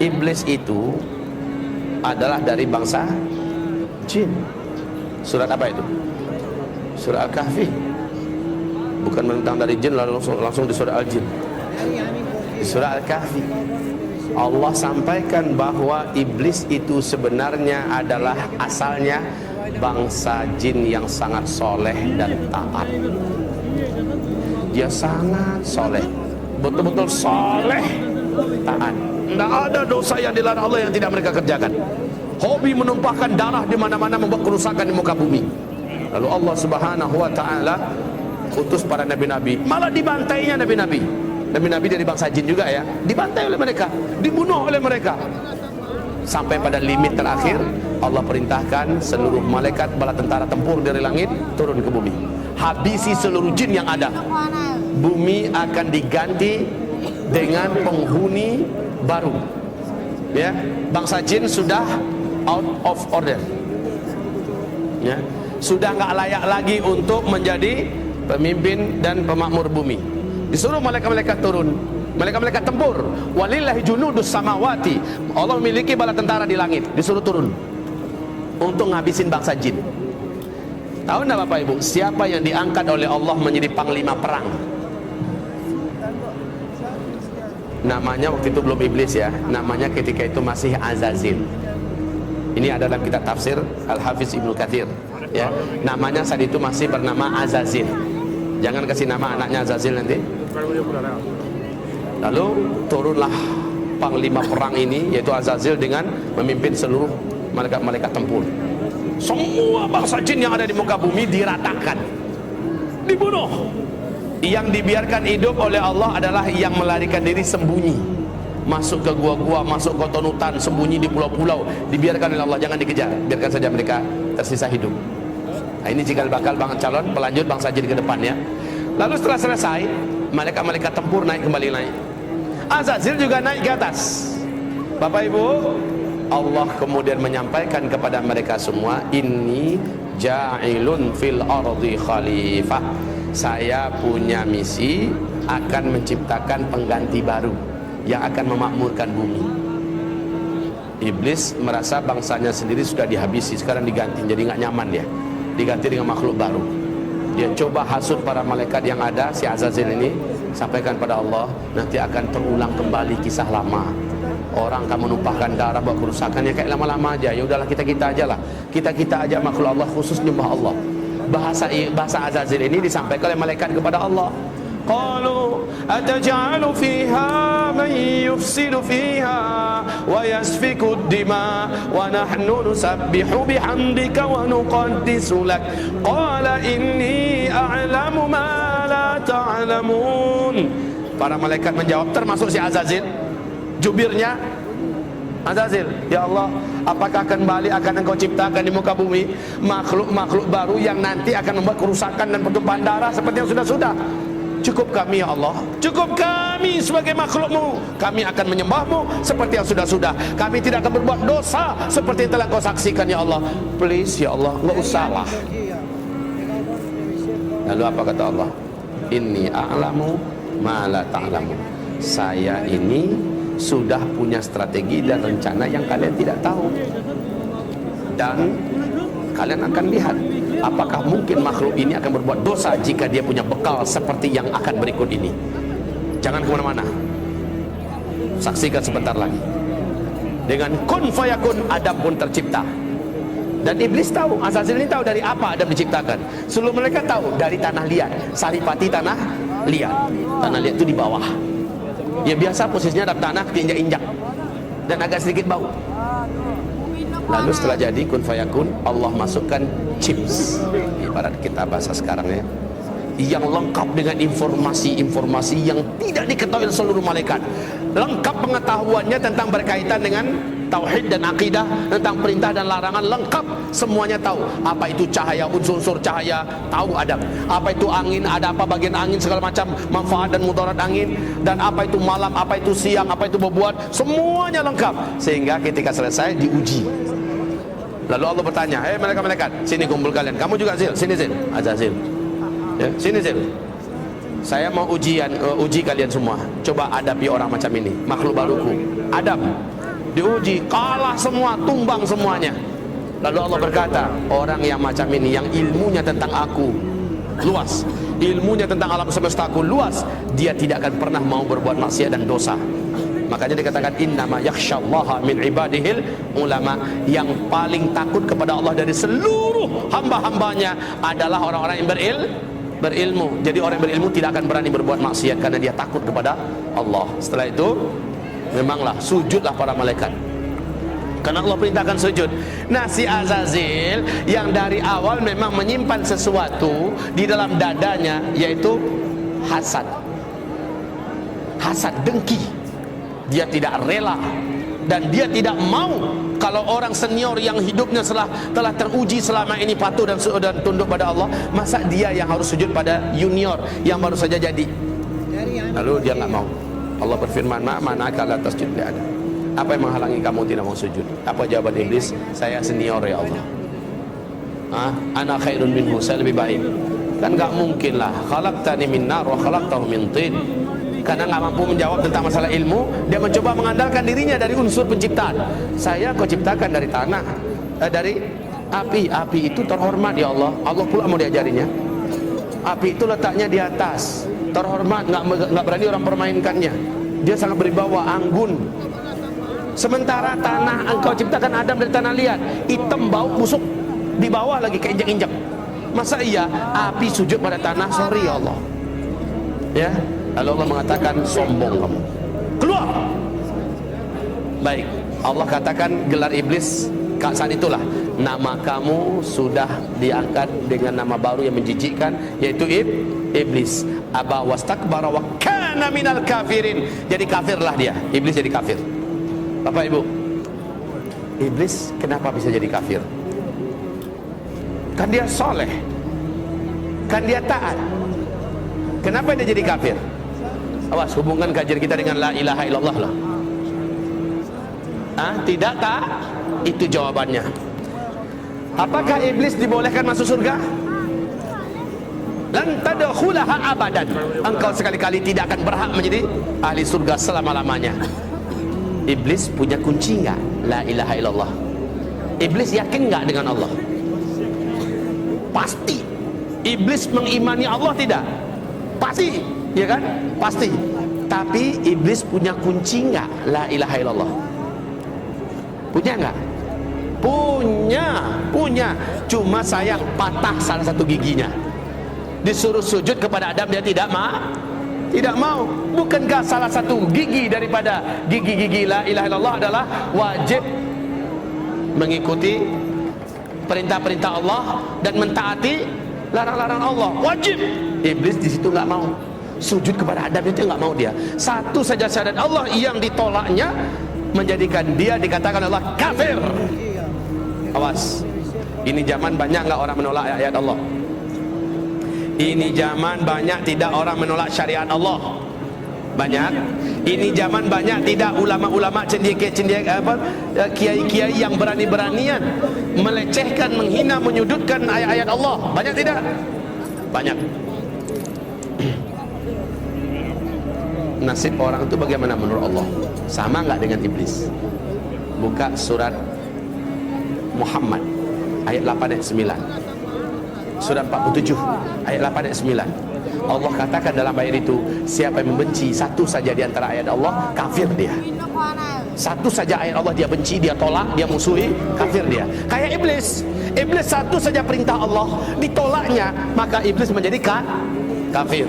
iblis itu adalah dari bangsa jin. Surat apa itu? Surat Al-Kahfi. Bukan mentang dari jin lalu langsung di surat Al-Jin. Di surat Al-Kahfi Allah sampaikan bahwa iblis itu sebenarnya adalah asalnya bangsa jin yang sangat soleh dan taat. Dia sangat soleh, betul-betul soleh, taat. Tidak ada dosa yang dilarang Allah yang tidak mereka kerjakan. Hobi menumpahkan darah di mana-mana, membuat kerusakan di muka bumi. Lalu Allah Subhanahu wa taala utus para nabi-nabi, malah dibantainya nabi-nabi. Nabi-nabi dari bangsa jin juga ya, dibantai oleh mereka, dibunuh oleh mereka. Sampai pada limit terakhir Allah perintahkan seluruh malaikat bala tentara tempur dari langit turun ke bumi, habisi seluruh jin yang ada. Bumi akan diganti dengan penghuni baru ya. Bangsa jin sudah out of order ya, sudah nggak layak lagi untuk menjadi pemimpin dan pemakmur bumi. Disuruh malaikat-malaikat turun, malaikat-malaikat tempur. Walillahi junudus samawati, Allah memiliki bala tentara di langit, disuruh turun untuk ngabisin bangsa jin. Tahu enggak Bapak Ibu, siapa yang diangkat oleh Allah menjadi panglima perang? Namanya waktu itu belum iblis ya, namanya ketika itu masih Azazil. Ini adalah kitab tafsir Al-Hafiz Ibnu Katsir ya. Namanya saat itu masih bernama Azazil. Jangan kasih nama anaknya Azazil nanti. Lalu turunlah panglima perang ini, yaitu Azazil, dengan memimpin seluruh malaikat-malaikat tempur. Semua bangsa jin yang ada di muka bumi diratakan, dibunuh. Yang dibiarkan hidup oleh Allah adalah yang melarikan diri sembunyi, masuk ke gua-gua, masuk ke hutan, sembunyi di pulau-pulau, dibiarkan oleh Allah, jangan dikejar, biarkan saja mereka tersisa hidup. Nah, ini cikal bakal calon pelanjut bangsa jin ke depan ya. Lalu setelah selesai, malaikat-malaikat tempur naik kembali naik. Azazil juga naik ke atas. Bapak Ibu, Allah kemudian menyampaikan kepada mereka semua, inni ja'ilun fil ardi khalifah. Saya punya misi akan menciptakan pengganti baru yang akan memakmurkan bumi. Iblis merasa bangsanya sendiri sudah dihabisi, sekarang diganti, jadi nggak nyaman dia, diganti dengan makhluk baru. Dia coba hasut para malaikat yang ada, si Azazil ini, sampaikan pada Allah, nanti akan terulang kembali kisah lama. Orang akan menumpahkan darah, buat kerusakan yang kayak lama-lama aja. Ya udahlah, kita aja lah, kita aja makhluk Allah, khusus nyembah Allah. Bahasa Azazil ini disampaikan oleh malaikat kepada Allah. Qalu ataj'alu fiha man yufsidu fiha wa yasfiku ad-dima wa nahnu nusabbihu bihamdika wa nuqaddisu lak qala inni a'lamu ma la ta'lamun. Para malaikat menjawab, termasuk si Azazil, jubirnya Azazil, ya Allah, apakah kembali akan engkau ciptakan di muka bumi makhluk-makhluk baru yang nanti akan membuat kerusakan dan pertumpahan darah seperti yang sudah-sudah? Cukup kami ya Allah, cukup kami sebagai makhlukmu, kami akan menyembahmu seperti yang sudah-sudah. Kami tidak akan berbuat dosa seperti yang telah kau saksikan ya Allah. Please ya Allah, nggak usahlah. Lalu apa kata Allah? Inni a'lamu ma la ta'lamu. Saya ini sudah punya strategi dan rencana yang kalian tidak tahu, dan kalian akan lihat apakah mungkin makhluk ini akan berbuat dosa jika dia punya bekal seperti yang akan berikut ini. Jangan kemana-mana, saksikan sebentar lagi. Dengan kun fayakun, Adam pun tercipta. Dan iblis tahu, Azazil ini tahu dari apa Adam diciptakan. Seluruh mereka tahu dari tanah liat, saripati tanah liat. Tanah liat itu di bawah ya, biasa posisinya dalam tanah, diinjak-injak dan agak sedikit bau. Lalu setelah jadi kun fayakun, Allah masukkan chips, ibarat kita bahasa sekarang ya, yang lengkap dengan informasi-informasi yang tidak diketahui oleh seluruh malaikat. Lengkap pengetahuannya tentang berkaitan dengan tauhid dan akidah, tentang perintah dan larangan, lengkap semuanya tahu. Apa itu cahaya, unsur-unsur cahaya, tahu Adam. Apa itu angin, ada apa bagian angin, segala macam manfaat dan mudarat angin, dan apa itu malam, apa itu siang, apa itu bobot, semuanya lengkap. Sehingga ketika selesai diuji. Lalu Allah bertanya, hei malaikat-malaikat, sini kumpul kalian. Kamu juga Zil, sini Zil, Azazil ya, sini Zil, saya mau uji kalian semua. Coba hadapi orang macam ini, makhluk baruku Adam. diuji, kalah semua, tumbang semuanya. Lalu Allah berkata, orang yang macam ini, yang ilmunya tentang aku luas, ilmunya tentang alam semesta aku luas, dia tidak akan pernah mau berbuat maksiat dan dosa. Makanya dikatakan innama yakhsyallaha min ibadihil ulama, yang paling takut kepada Allah dari seluruh hamba-hambanya adalah orang-orang yang berilmu. Jadi orang yang berilmu tidak akan berani berbuat maksiat karena dia takut kepada Allah. Setelah itu memanglah sujudlah para malaikat, karena Allah perintahkan sujud. Nah, si Azazil yang dari awal memang menyimpan sesuatu di dalam dadanya, yaitu hasad, dengki. Dia tidak rela dan dia tidak mau kalau orang senior yang hidupnya telah teruji selama ini patuh dan tunduk pada Allah, masa dia yang harus sujud pada junior yang baru saja jadi. Lalu dia nggak mau. Allah berfirman, ma'mana'aka la tasjud li Adam. Apa yang menghalangi kamu tidak mau sujud? Apa jawaban iblis? Saya senior ya Allah. Ana khairun minhu, saya lebih baik. Kan nggak mungkin lah. Khalaqtani min nar wa khalaqtahu min tin. Karena nggak mampu menjawab tentang masalah ilmu, dia mencoba mengandalkan dirinya dari unsur penciptaan. Saya kau ciptakan dari tanah, dari api. Api itu terhormat ya Allah. Allah pula mau diajarinya. Api itu letaknya di atas, terhormat, nggak berani orang permainkannya. Dia sangat berwibawa, anggun. Sementara tanah, engkau ciptakan Adam dari tanah liat, hitam, bau, busuk, di bawah lagi keinjak-injak. Masa iya api sujud pada tanah? Sorry ya Allah. Ya. Lalu Allah mengatakan, sombong kamu, keluar. Baik, Allah katakan gelar iblis saat itulah, nama kamu sudah diangkat dengan nama baru yang menjijikkan, yaitu iblis. Aba wastakbara wa kana minal kafirin. Jadi kafirlah dia, iblis jadi kafir. Bapak Ibu, iblis kenapa bisa jadi kafir? Kan dia soleh, kan dia taat. Kenapa dia jadi kafir? Awas, hubungkan kajian kita dengan la ilaha illallah lah. Tidak tak? Itu jawabannya. Apakah iblis dibolehkan masuk surga? Lan tadkhulaha abadan. Engkau sekali-kali tidak akan berhak menjadi ahli surga selama-lamanya. Iblis punya kunci enggak? La ilaha illallah. Iblis yakin enggak dengan Allah? Pasti. Iblis mengimani Allah tidak? Pasti. Ya kan? Pasti. Tapi iblis punya kunci enggak la ilaha illallah? Punya enggak? Punya. Cuma sayang patah salah satu giginya. Disuruh sujud kepada Adam, dia tidak mau. Bukankah salah satu gigi daripada gigi-gigi la ilaha illallah adalah wajib mengikuti perintah-perintah Allah dan mentaati larang-larang Allah? Wajib. Iblis di situ enggak mau. Sujud kepada Adam itu nggak mau dia. Satu saja syarat Allah yang ditolaknya menjadikan dia dikatakan Allah kafir. Awas, ini zaman banyak nggak orang menolak ayat Allah. Ini zaman banyak tidak orang menolak syariat Allah. Banyak. Ini zaman banyak tidak ulama-ulama kiai-kiai yang berani-beranian melecehkan, menghina, menyudutkan ayat-ayat Allah. Banyak tidak? Banyak. Nasib orang itu bagaimana menurut Allah? Sama nggak dengan iblis? Buka surat Muhammad ayat 8 ayat 9. Surat 47 ayat 8 ayat 9. Allah katakan dalam ayat itu, siapa yang membenci satu saja di antara ayat Allah, kafir dia. Satu saja ayat Allah dia benci, dia tolak, dia musuhi, kafir dia. Kayak iblis. Iblis satu saja perintah Allah ditolaknya, maka iblis menjadi kafir.